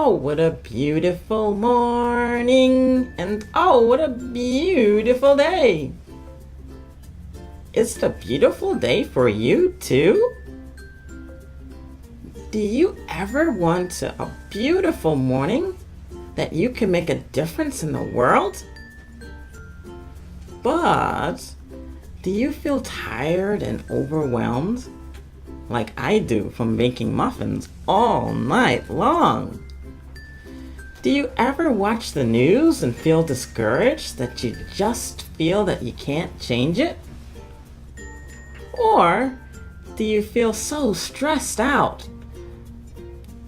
oh, what a beautiful morning, and oh, what a beautiful day. Is it a beautiful day for you too? Do you ever want a beautiful morning that you can make a difference in the world? But do you feel tired and overwhelmed like I do from making muffins all night long? Do you ever watch the news and feel discouraged that you just feel that you can't change it? Or do you feel so stressed out,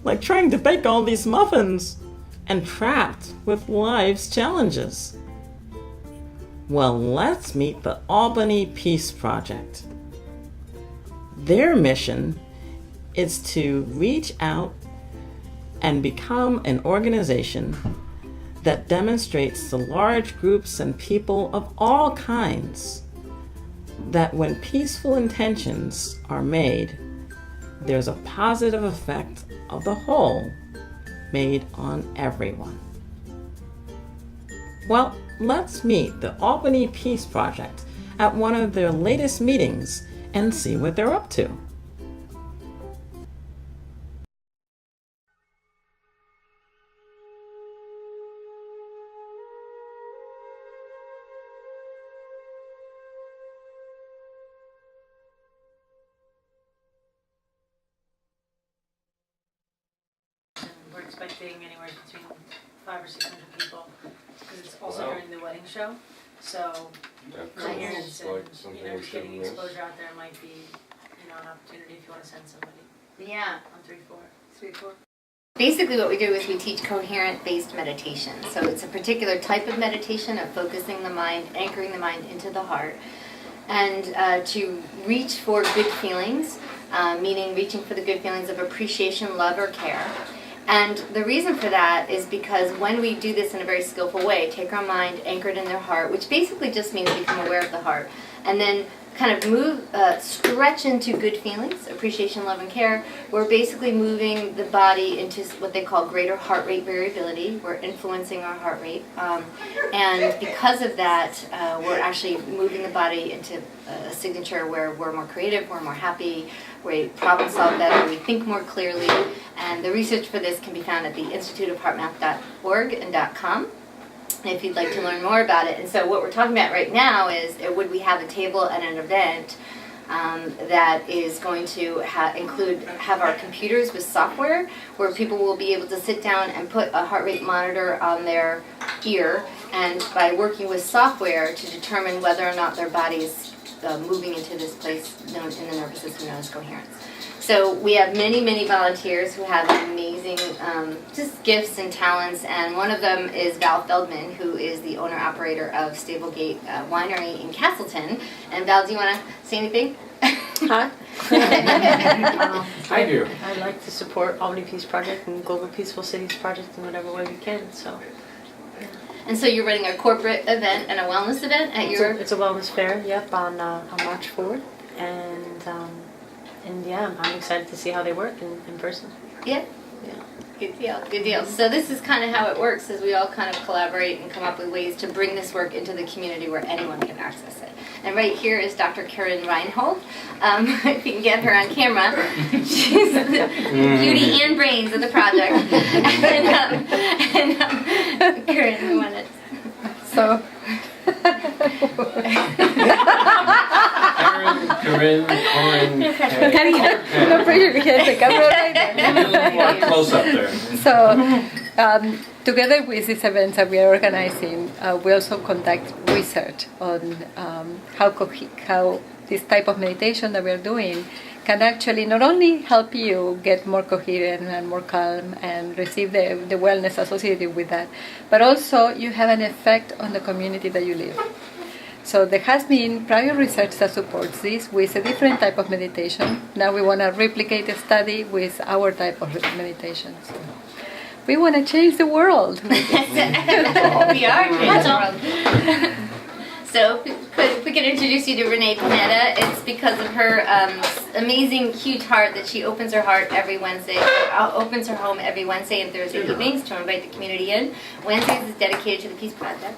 like trying to bake all these muffins and trapped with life's challenges? Well, let's meet the Albany Peace Project. Their mission is to reach out and become an organization that demonstrates to large groups and people of all kinds that when peaceful intentions are made, there's a positive effect of the whole made on everyone. Well, let's meet the Albany Peace Project at one of their latest meetings and see what they're up to. We're expecting anywhere between 500 or 600 people because it's also during the wedding show. So coherence and getting exposure out there might be an opportunity if you want to send somebody. Yeah. On 3-4. Basically what we do is we teach coherent-based meditation. So it's a particular type of meditation of focusing the mind, anchoring the mind into the heart, and to reach for good feelings, meaning reaching for the good feelings of appreciation, love, or care. And the reason for that is because when we do this in a very skillful way, take our mind anchored in their heart, which basically just means become aware of the heart, and then kind of stretch into good feelings, appreciation, love, and care, we're basically moving the body into what they call greater heart rate variability. We're influencing our heart rate. And because of that, we're actually moving the body into a signature where we're more creative, we're more happy, we problem solve better, we think more clearly. And the research for this can be found at the instituteofheartmath.org and .com. If you'd like to learn more about it. And so what we're talking about right now is would we have a table at an event that is going to have our computers with software where people will be able to sit down and put a heart rate monitor on their ear, and by working with software to determine whether or not their body is moving into this place known in the nervous system known as coherence. So we have many, many volunteers who have amazing just gifts and talents, and one of them is Val Feldman, who is the owner-operator of Stablegate Winery in Castleton. And Val, do you want to say anything? Hi. I do. I'd like to support Albany Peace Project and Global Peaceful Cities Project in whatever way we can. So. And so you're running a corporate event and a wellness event at your... It's a wellness fair, yep, on March 4th. And yeah, I'm excited to see how they work in person. Yeah. Good deal, good deal. So this is kind of how it works, is we all kind of collaborate and come up with ways to bring this work into the community where anyone can access it. And right here is Dr. Karen Reinhold. If you can get her on camera, she's the beauty and brains of the project. Karen, you want it? So. Corinne, Karina, no pressure because the camera right there. Close up there. So, together with these events that we are organizing, we also conduct research on how this type of meditation that we are doing can actually not only help you get more coherent and more calm and receive the wellness associated with that, but also you have an effect on the community that you live. So there has been prior research that supports this with a different type of meditation. Now we want to replicate the study with our type of meditation. So we want to change the world. We are changing the world. So could can introduce you to Renee Panetta. It's because of her amazing, huge heart that she opens her heart every Wednesday, opens her home every Wednesday and Thursday evenings to invite the community in. Wednesdays is dedicated to the Peace Project.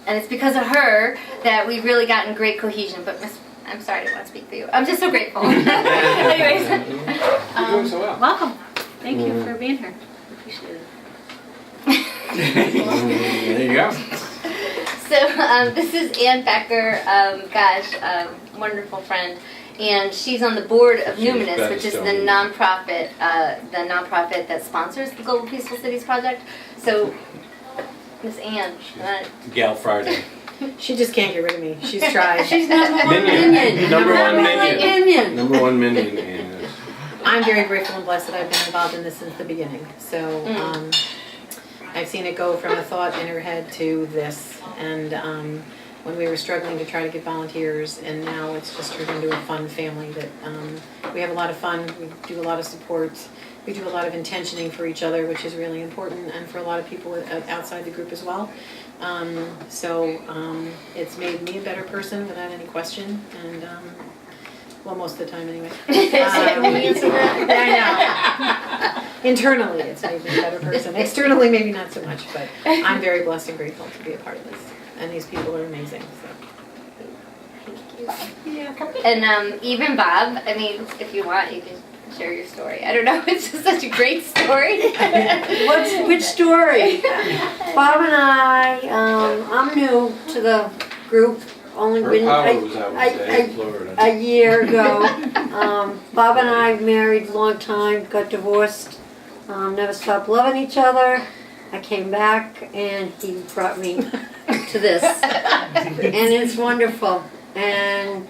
And it's because of her that we've really gotten great cohesion. But I'm sorry, I don't want to speak for you. I'm just so grateful. Anyways. You're doing so well. Welcome. Thank you for being here. Appreciate it. There you go. So this is Ann Becker, wonderful friend, and she's on the board of Numinous, which is the nonprofit that sponsors the Global Peaceful Cities Project. So, Miss Ann, Gal Friday. She just can't get rid of me. She's tried. She's number one minion. Number one minion. Number one minion. And, I'm very grateful and blessed that I've been involved in this since the beginning. So I've seen it go from a thought in her head to this. And when we were struggling to try to get volunteers, and now it's just turned into a fun family that we have a lot of fun. We do a lot of support. We do a lot of intentioning for each other, which is really important, and for a lot of people outside the group as well. It's made me a better person without any question, and well, most of the time anyway. I know. Internally, it's made me a better person. Externally, maybe not so much, but I'm very blessed and grateful to be a part of this. And these people are amazing. So. thank you. And even Bob, I mean, if you want, you can share your story. I don't know, it's just such a great story. Which story? Bob and I'm new to the group. Only been a year ago. Bob and I married a long time, got divorced, never stopped loving each other. I came back and he brought me to this. And it's wonderful. And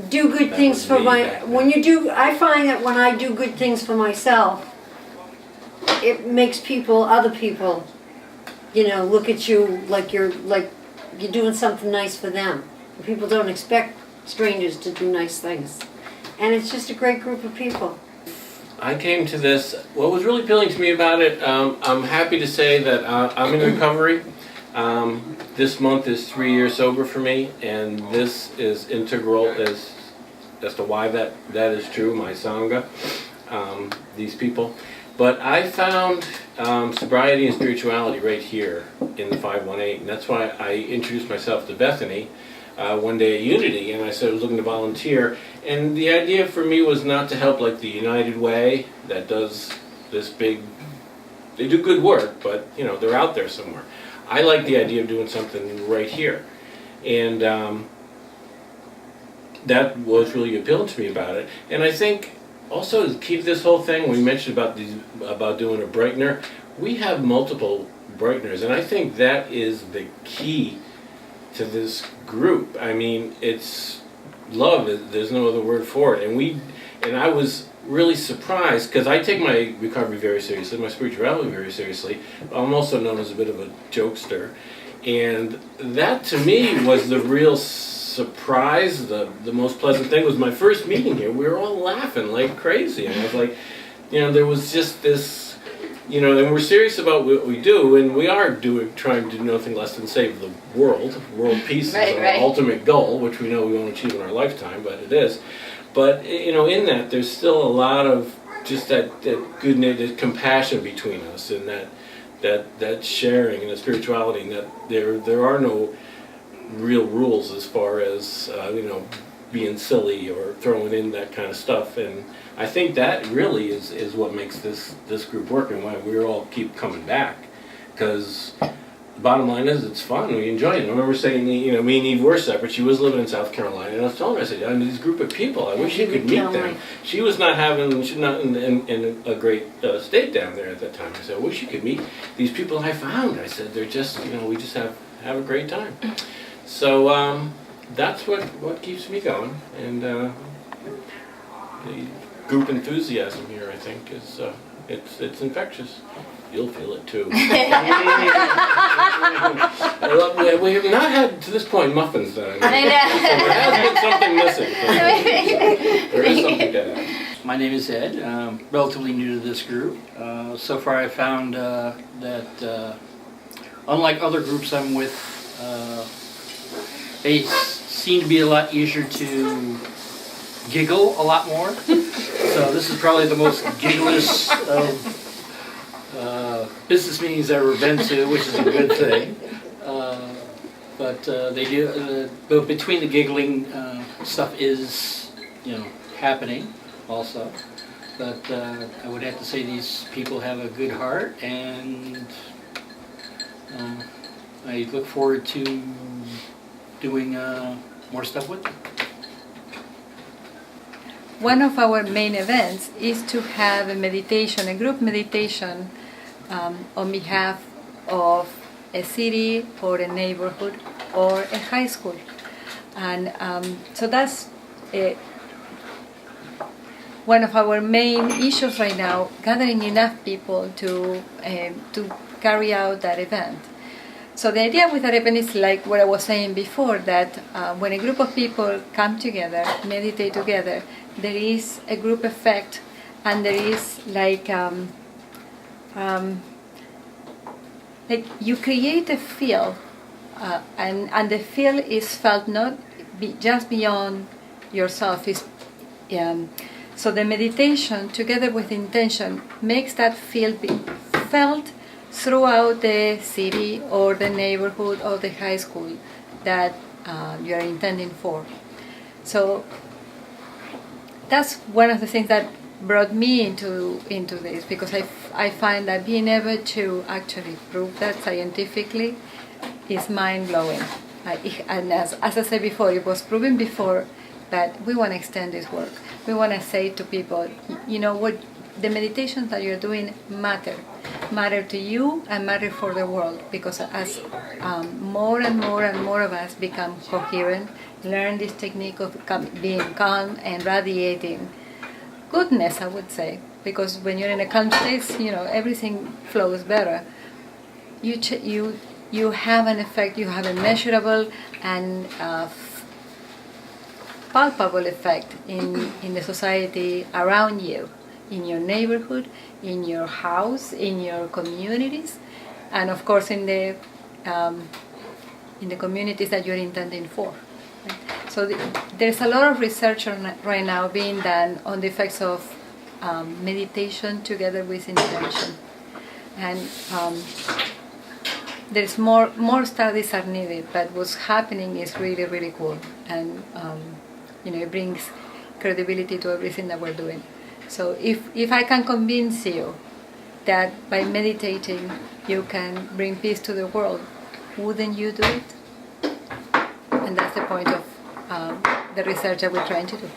do good things for I find that when I do good things for myself, it makes other people, look at you like you're doing something nice for them. People don't expect strangers to do nice things. And it's just a great group of people. I came to this, what was really appealing to me about it, I'm happy to say that I'm in recovery. This month is 3 years sober for me, and this is integral as to why that is true, my Sangha, these people. But I found sobriety and spirituality right here in the 518, and that's why I introduced myself to Bethany one day at Unity, and I said I was looking to volunteer. And the idea for me was not to help like the United Way that does this big, they do good work, but they're out there somewhere. I like the idea of doing something right here. And that was really appealing to me about it. And I think also to keep this whole thing, we mentioned about doing a brightener. We have multiple brighteners, and I think that is the key to this group. I mean, it's love. There's no other word for it. And I was really surprised because I take my recovery very seriously, my spirituality very seriously. I'm also known as a bit of a jokester, and that to me was the real surprise. The most pleasant thing was my first meeting here. We were all laughing like crazy, and I was like, there was just this, and we're serious about what we do, and we are trying to do nothing less than save the world. World peace is our ultimate goal, which we know we won't achieve in our lifetime, but it is. But in that, there's still a lot of just that goodness, that compassion between us, and that sharing and that spirituality, and that there are no real rules as far as being silly or throwing in that kind of stuff. And I think that really is what makes this group work and why we all keep coming back. Because the bottom line is it's fun, we enjoy it. I remember saying, me and Eve were separate. She was living in South Carolina, and I was telling her, I said, this group of people, I wish you could meet them. She's not in a great state down there at that time. I said, I wish you could meet these people I found. I said, they're just, we just have a great time. So that's what keeps me going, and the group enthusiasm here, I think, is it's infectious. You'll feel it too. We have not had to this point muffins done. So there has been something missing. There is something to add. My name is Ed. I'm relatively new to this group. So far I found that unlike other groups I'm with, they seem to be a lot easier to giggle a lot more. So this is probably the most gigglest of business meetings I've ever been to, which is a good thing. But they do. But between the giggling, stuff is, happening also. But I would have to say these people have a good heart, and I look forward to doing more stuff with them. One of our main events is to have a meditation, a group meditation on behalf of a city or a neighborhood or a high school. And so that's one of our main issues right now, gathering enough people to carry out that event. So the idea with that event is like what I was saying before, that when a group of people come together, meditate together, there is a group effect, and there is like you create a field, and the field is felt not just beyond yourself. So the meditation, together with intention, makes that field be felt throughout the city or the neighborhood or the high school that you are intending for. So that's one of the things that brought me into this, because I find that being able to actually prove that scientifically is mind-blowing. And as I said before, it was proven before, but we want to extend this work. We want to say to people, you know what, the meditations that you're doing matter to you and matter for the world, because as more and more and more of us become coherent, learn this technique of being calm and radiating goodness, I would say, because when you're in a calm state, everything flows better. You have an effect, you have a measurable and palpable effect in the society around you, in your neighborhood, in your house, in your communities, and of course in the communities that you're intending for. Right? So there's a lot of research right now being done on the effects of meditation together with intention, and there's more studies are needed. But what's happening is really, really cool, and it brings credibility to everything that we're doing. So if I can convince you that by meditating you can bring peace to the world, wouldn't you do it? And that's the point of the research that we're trying to do.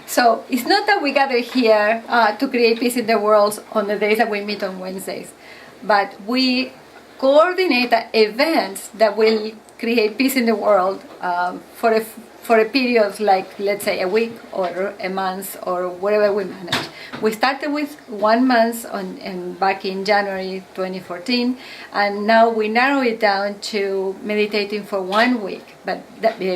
So it's not that we gather here to create peace in the world on the days that we meet on Wednesdays, but we coordinate events that will create peace in the world for a period like, let's say, a week or a month or whatever we manage. We started with 1 month back in January 2014, and now we narrow it down to meditating for 1 week. But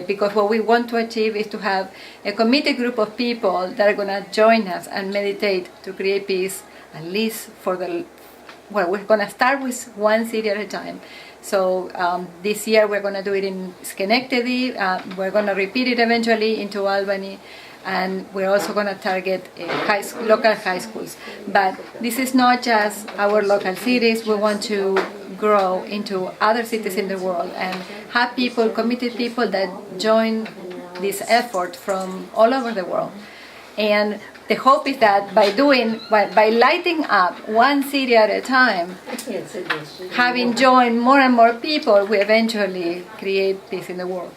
because what we want to achieve is to have a committed group of people that are going to join us and meditate to create peace, at least we're going to start with one city at a time. So this year we're going to do it in Schenectady, we're going to repeat it eventually into Albany, and we're also going to target local high schools. But this is not just our local cities. We want to grow into other cities in the world and have committed people that join this effort from all over the world. And the hope is that by lighting up one city at a time, having joined more and more people, we eventually create peace in the world.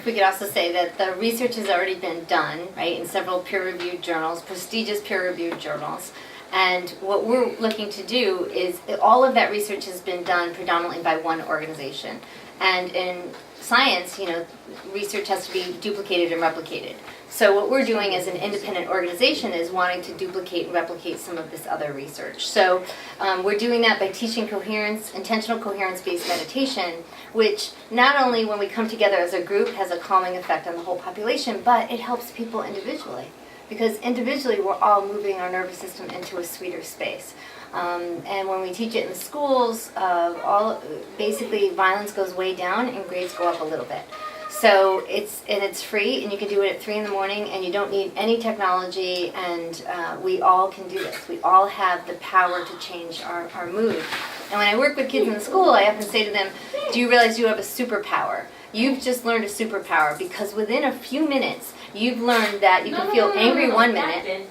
We could also say that the research has already been done, right, in several peer-reviewed journals, prestigious peer-reviewed journals. And what we're looking to do is all of that research has been done predominantly by one organization. And in science, research has to be duplicated and replicated. So what we're doing as an independent organization is wanting to duplicate and replicate some of this other research. So we're doing that by teaching intentional coherence-based meditation, which not only when we come together as a group has a calming effect on the whole population, but it helps people individually. Because individually we're all moving our nervous system into a sweeter space. And when we teach it in schools, basically violence goes way down and grades go up a little bit. So it's free, and you can do it at 3 in the morning, and you don't need any technology, and we all can do this. We all have the power to change our mood. And when I work with kids in the school, I often say to them, do you realize you have a superpower? You've just learned a superpower, because within a few minutes, you've learned that you can feel angry 1 minute,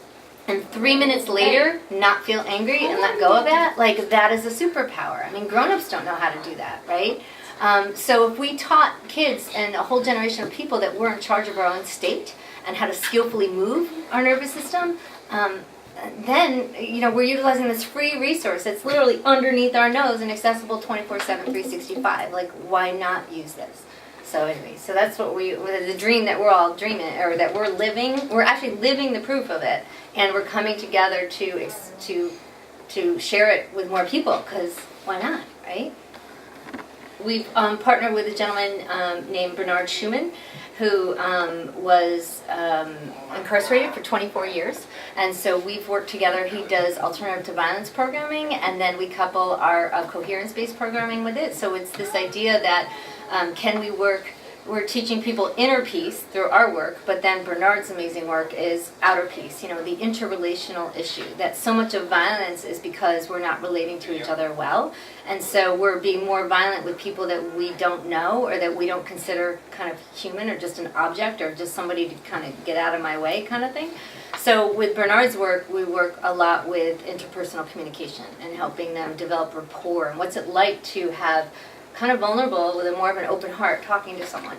and 3 minutes later, not feel angry and let go of that. Like, that is a superpower. I mean, grown-ups don't know how to do that, right? So if we taught kids and a whole generation of people that we're in charge of our own state and how to skillfully move our nervous system, then, we're utilizing this free resource that's literally underneath our nose and accessible 24/7, 365. Like, why not use this? So anyway, so that's what the dream that we're all dreaming, or that we're living. We're actually living the proof of it, and we're coming together to share it with more people, because why not, right? We've partnered with a gentleman named Bernard Schumann, who was incarcerated for 24 years. And so we've worked together. He does alternative to violence programming, and then we couple our coherence-based programming with it. So it's this idea that we're teaching people inner peace through our work, but then Bernard's amazing work is outer peace, the interrelational issue. That so much of violence is because we're not relating to each other well. And so we're being more violent with people that we don't know, or that we don't consider kind of human, or just an object, or just somebody to kind of get out of my way kind of thing. So with Bernard's work, we work a lot with interpersonal communication and helping them develop rapport, and what's it like to have kind of vulnerable with more of an open heart talking to someone.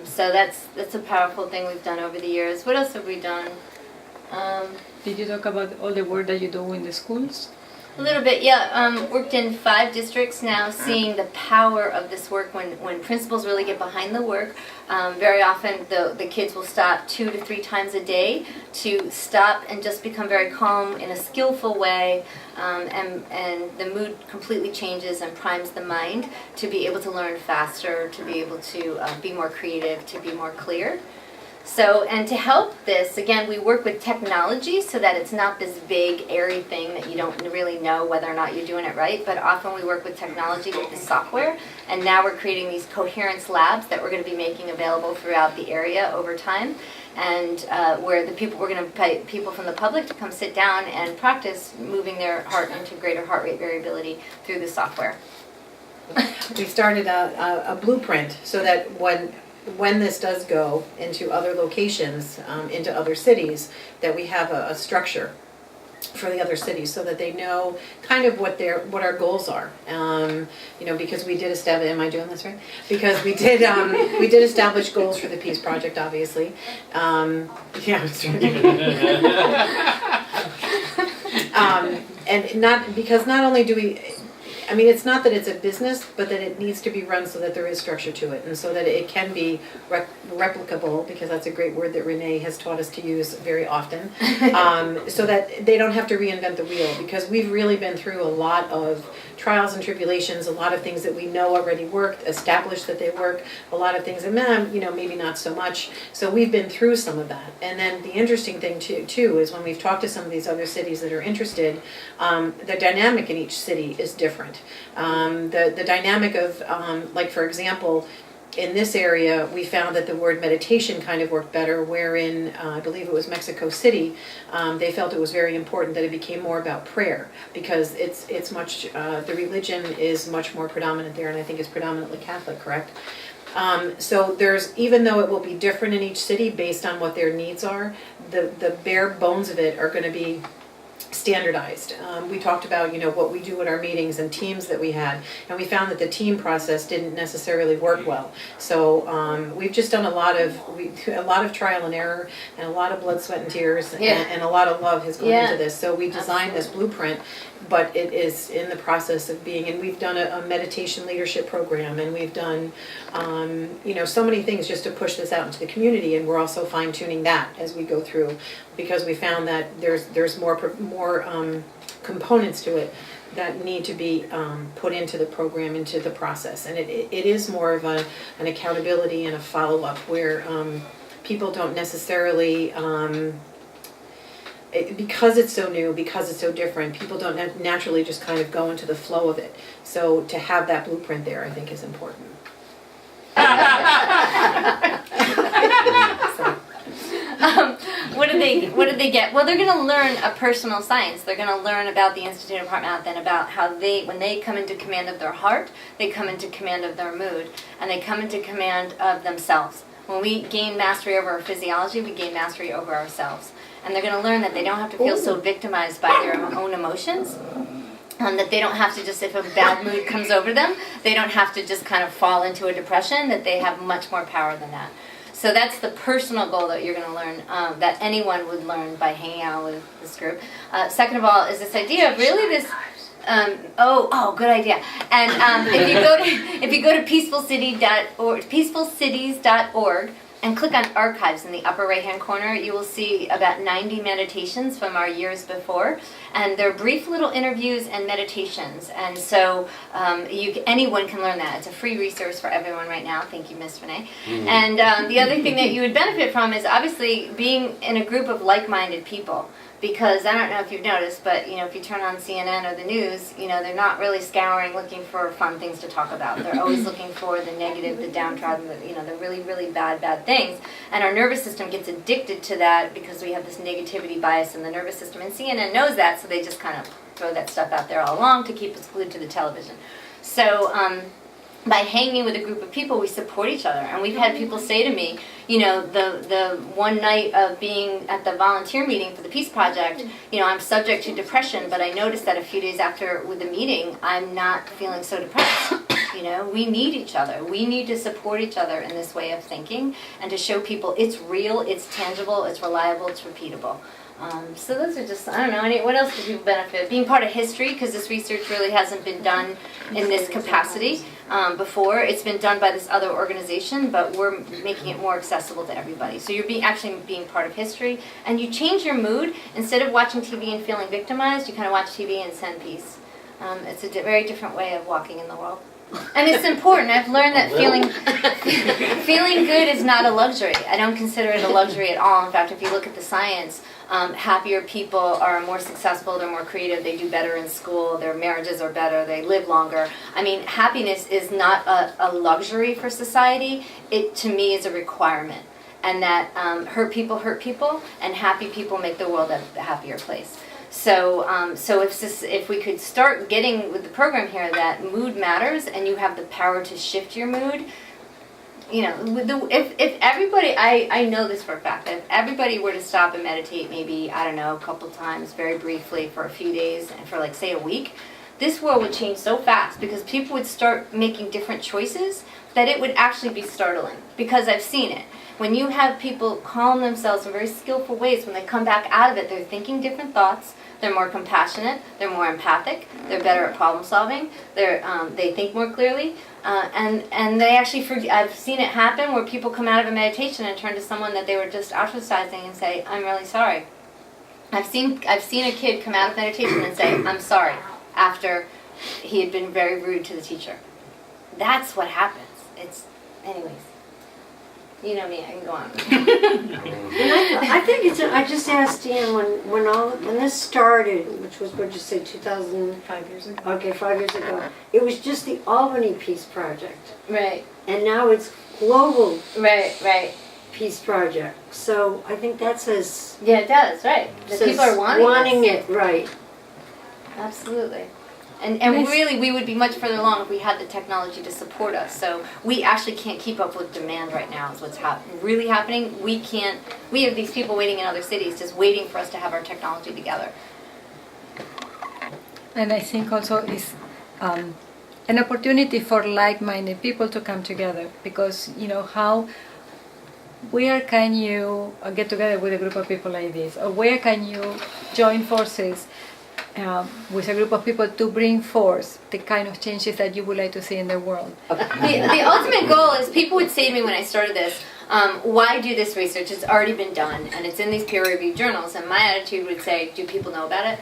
So that's a powerful thing we've done over the years. What else have we done? Did you talk about all the work that you do in the schools? A little bit, yeah. Worked in 5 districts now, seeing the power of this work when principals really get behind the work. Very often the kids will stop 2 to 3 times a day to stop and just become very calm in a skillful way, and the mood completely changes and primes the mind to be able to learn faster, to be able to be more creative, to be more clear. So, and to help this, again, we work with technology so that it's not this vague, airy thing that you don't really know whether or not you're doing it right, but often we work with technology with the software, and now we're creating these coherence labs that we're going to be making available throughout the area over time, and where we're going to pay people from the public to come sit down and practice moving their heart into greater heart rate variability through the software. We started a blueprint so that when this does go into other locations, into other cities, that we have a structure for the other cities so that they know kind of what our goals are. Because we did establish, am I doing this right? Because we did establish goals for the Peace Project, obviously. And not only do we, it's not that it's a business, but that it needs to be run so that there is structure to it, and so that it can be replicable, because that's a great word that Renee has taught us to use very often, so that they don't have to reinvent the wheel, because we've really been through a lot of trials and tribulations, a lot of things that we know already worked, established that they work, a lot of things that, maybe not so much. So we've been through some of that. And then the interesting thing too is when we've talked to some of these other cities that are interested, the dynamic in each city is different. The dynamic of, for example, in this area, we found that the word meditation kind of worked better, wherein, I believe it was Mexico City, they felt it was very important that it became more about prayer, because it's much, the religion is much more predominant there, and I think it's predominantly Catholic, correct? So even though it will be different in each city based on what their needs are, the bare bones of it are going to be standardized. We talked about, what we do at our meetings and teams that we had, and we found that the team process didn't necessarily work well. So we've just done a lot of trial and error, and a lot of blood, sweat, and tears, and a lot of love has gone into this. So we designed this blueprint, but it is in the process of being, and we've done a meditation leadership program, and we've done, so many things just to push this out into the community, and we're also fine-tuning that as we go through, because we found that there's more components to it that need to be put into the program, into the process, and it is more of an accountability and a follow-up where people don't necessarily because it's so new, because it's so different, people don't naturally just kind of go into the flow of it. So to have that blueprint there, I think, is important. What do they get? Well, they're going to learn a personal science. They're going to learn about the Institute of Heart Math and about how when they come into command of their heart, they come into command of their mood, and they come into command of themselves. When we gain mastery over our physiology, we gain mastery over ourselves. And they're going to learn that they don't have to feel so victimized by their own emotions. That they don't have to just, if a bad mood comes over them, they don't have to just kind of fall into a depression, that they have much more power than that. So that's the personal goal that you're going to learn, that anyone would learn by hanging out with this group. Second of all is this idea of really this, good idea. And if you go to peacefulcities.org and click on archives in the upper right hand corner, you will see about 90 meditations from our years before, and they're brief little interviews and meditations, and so anyone can learn that. It's a free resource for everyone right now. Thank you, Miss Renee. And the other thing that you would benefit from is obviously being in a group of like-minded people. Because I don't know if you've noticed, but if you turn on CNN or the news, they're not really scouring looking for fun things to talk about. They're always looking for the negative, the downtrodden, the really, really bad things. And our nervous system gets addicted to that because we have this negativity bias in the nervous system. And CNN knows that, so they just kind of throw that stuff out there all along to keep us glued to the television. So by hanging with a group of people, we support each other. And we've had people say to me, the one night of being at the volunteer meeting for the Peace Project, I'm subject to depression, but I noticed that a few days after with the meeting, I'm not feeling so depressed. We need each other. We need to support each other in this way of thinking and to show people it's real, it's tangible, it's reliable, it's repeatable. So those are just, I don't know, what else do people benefit? Being part of history, because this research really hasn't been done in this capacity before. It's been done by this other organization, but we're making it more accessible to everybody. So you're actually being part of history, and you change your mood. Instead of watching TV and feeling victimized, you kind of watch TV and send peace. It's a very different way of walking in the world. And it's important. I've learned that feeling good is not a luxury. I don't consider it a luxury at all. In fact, if you look at the science, happier people are more successful, they're more creative, they do better in school, their marriages are better, they live longer. I mean, happiness is not a luxury for society. It, to me, is a requirement. And that hurt people, and happy people make the world a happier place. So if we could start getting with the program here that mood matters and you have the power to shift your mood, if everybody, I know this for a fact, if everybody were to stop and meditate maybe, I don't know, a couple times, very briefly for a few days and for like, say, a week, this world would change so fast because people would start making different choices that it would actually be startling, because I've seen it. When you have people calm themselves in very skillful ways, when they come back out of it, they're thinking different thoughts, they're more compassionate, they're more empathic, they're better at problem solving, they think more clearly, and they actually, I've seen it happen where people come out of a meditation and turn to someone that they were just ostracizing and say, I'm really sorry. I've seen a kid come out of meditation and say, I'm sorry, after he had been very rude to the teacher. That's what happens. Anyways. You know me, I can go on. And I think I just asked Ian when this started, which was, what'd you say, 5 years ago. Okay, 5 years ago. It was just the Albany Peace Project. Right. And now it's global. Right. Peace Project. So I think that says. Yeah, it does, right. The people are wanting it, right. Absolutely. And really, we would be much further along if we had the technology to support us. So we actually can't keep up with demand right now is what's really happening. We have these people waiting in other cities just waiting for us to have our technology together. And I think also it's an opportunity for like-minded people to come together, because where can you get together with a group of people like this, or where can you join forces with a group of people to bring forth the kind of changes that you would like to see in the world. The ultimate goal is, people would say to me when I started this, why do this research? It's already been done, and it's in these peer-reviewed journals, and my attitude would say, do people know about it?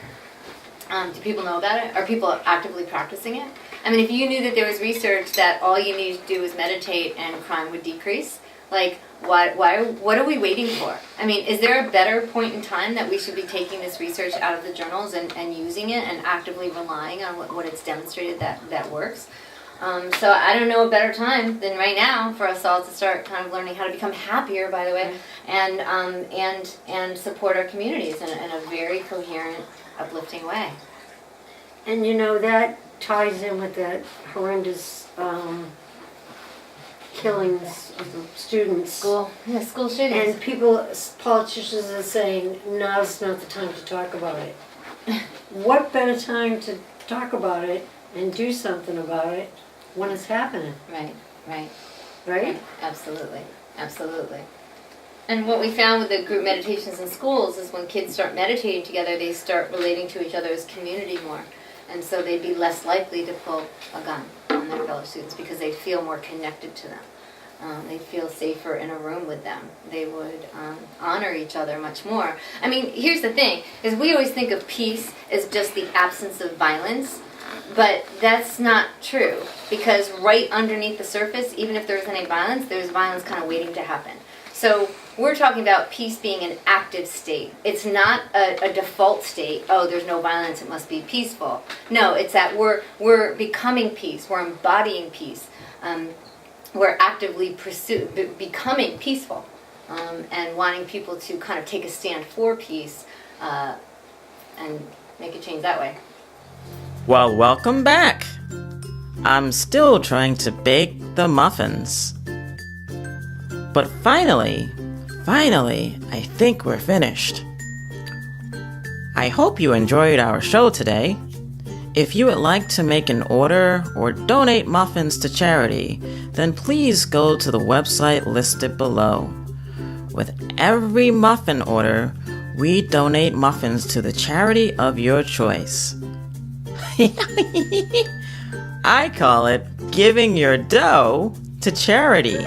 Do people know about it? Are people actively practicing it? I mean, if you knew that there was research that all you needed to do was meditate and crime would decrease, like, What are we waiting for? I mean, is there a better point in time that we should be taking this research out of the journals and using it and actively relying on what it's demonstrated that works? So I don't know a better time than right now for us all to start kind of learning how to become happier, by the way, and support our communities in a very coherent, uplifting way. And you know, that ties in with that horrendous killings of the students. School shootings. And politicians are saying, now's not the time to talk about it. What better time to talk about it and do something about it when it's happening, Right? Absolutely. And what we found with the group meditations in schools is when kids start meditating together, they start relating to each other as community more. And so they'd be less likely to pull a gun on their fellow students because they feel more connected to them. They feel safer in a room with them. They would honor each other much more. I mean, here's the thing, is we always think of peace as just the absence of violence, but that's not true, because right underneath the surface, even if there's any violence, there's violence kind of waiting to happen. So we're talking about peace being an active state. It's not a default state, oh, there's no violence, it must be peaceful. No, it's that we're becoming peace, we're embodying peace. We're actively becoming peaceful, and wanting people to kind of take a stand for peace and make a change that way. Well, welcome back. I'm still trying to bake the muffins. But finally, I think we're finished. I hope you enjoyed our show today. If you would like to make an order or donate muffins to charity, then please go to the website listed below. With every muffin order, we donate muffins to the charity of your choice. I call it giving your dough to charity.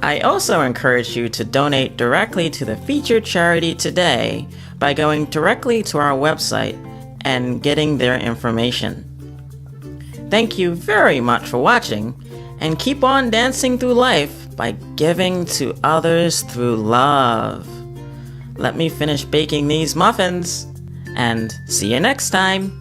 I also encourage you to donate directly to the featured charity today by going directly to our website and getting their information. Thank you very much for watching, and keep on dancing through life by giving to others through love. Let me finish baking these muffins, and see you next time.